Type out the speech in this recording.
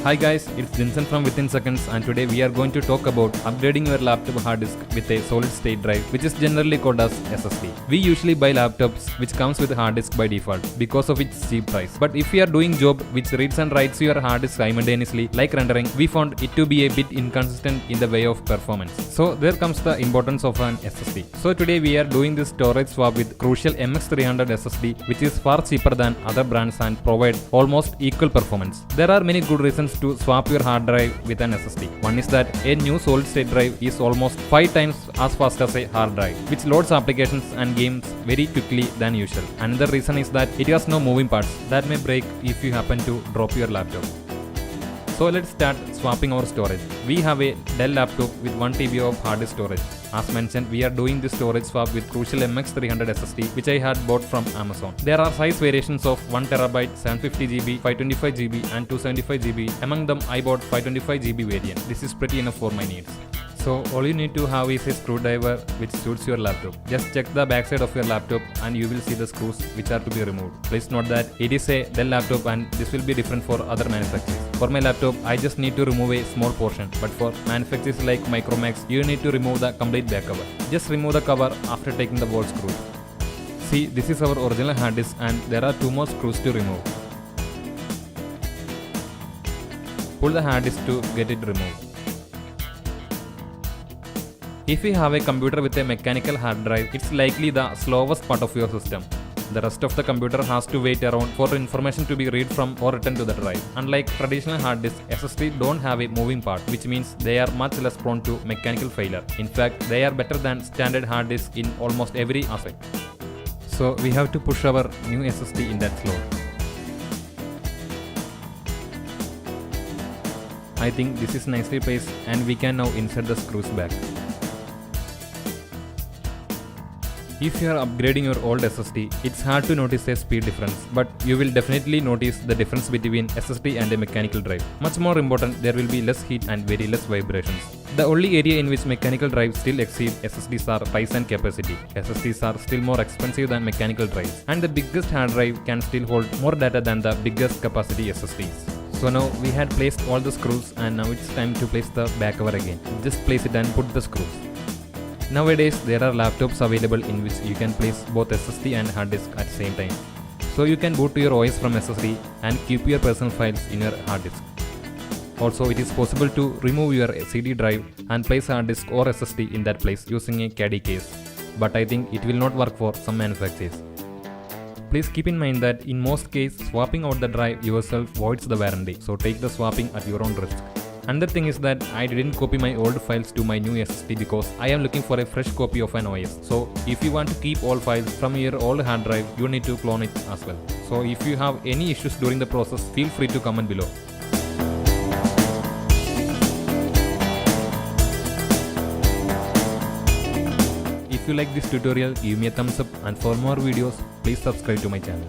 Hi guys, it's Vincent from Within Seconds, and today we are going to talk about upgrading your laptop hard disk with a solid state drive, which is generally called as SSD. We usually buy laptops which comes with hard disk by default because of its cheap price. But if we are doing job which reads and writes your hard disk simultaneously like rendering, we found it to be a bit inconsistent in the way of performance. So there comes the importance of an SSD. So today we are doing this storage swap with Crucial MX300 SSD, which is far cheaper than other brands and provide almost equal performance. There are many good reasons to swap your hard drive with an SSD. One is that a new solid state drive is almost 5 times as fast as a hard drive, which loads applications and games very quickly than usual. Another reason is that it has no moving parts that may break if you happen to drop your laptop. So let's start swapping our storage. We have a Dell laptop with 1 TB of hard disk storage. As mentioned, we are doing this storage swap with Crucial MX300 SSD, which I had bought from Amazon. There are size variations of 1 TB, 750GB, 525GB and 275GB. Among them, I bought 525GB variant. This is pretty enough for my needs. So all you need to have is a screwdriver which suits your laptop. Just check the backside of your laptop and you will see the screws which are to be removed. Please note that it is a Dell laptop and this will be different for other manufacturers. For my laptop, I just need to remove a small portion, but for manufacturers like Micromax, you need to remove the complete back cover. Just remove the cover after taking the bolt screws. See, this is our original hard disk and there are 2 more screws to remove. Pull the hard disk to get it removed. If you have a computer with a mechanical hard drive, it's likely the slowest part of your system. The rest of the computer has to wait around for information to be read from or written to the drive. Unlike traditional hard disks, SSD don't have a moving part, which means they are much less prone to mechanical failure. In fact, they are better than standard hard disks in almost every aspect. So we have to push our new SSD in that slot. I think this is nicely placed and we can now insert the screws back. If you are upgrading your old SSD, it's hard to notice a speed difference, but you will definitely notice the difference between SSD and a mechanical drive. Much more important, there will be less heat and very less vibrations. The only area in which mechanical drives still exceed SSDs are price and capacity. SSDs are still more expensive than mechanical drives, and the biggest hard drive can still hold more data than the biggest capacity SSDs. So now we had placed all the screws and now it's time to place the back cover again. Just place it and put the screws. Nowadays, there are laptops available in which you can place both SSD and hard disk at the same time. So you can boot your OS from SSD and keep your personal files in your hard disk. Also, it is possible to remove your CD drive and place hard disk or SSD in that place using a caddy case. But I think it will not work for some manufacturers. Please keep in mind that in most cases, swapping out the drive yourself voids the warranty. So take the swapping at your own risk. Another thing is that I didn't copy my old files to my new SSD because I am looking for a fresh copy of an OS. So if you want to keep all files from your old hard drive, you need to clone it as well. So if you have any issues during the process, feel free to comment below. If you like this tutorial, give me a thumbs up, and for more videos, please subscribe to my channel.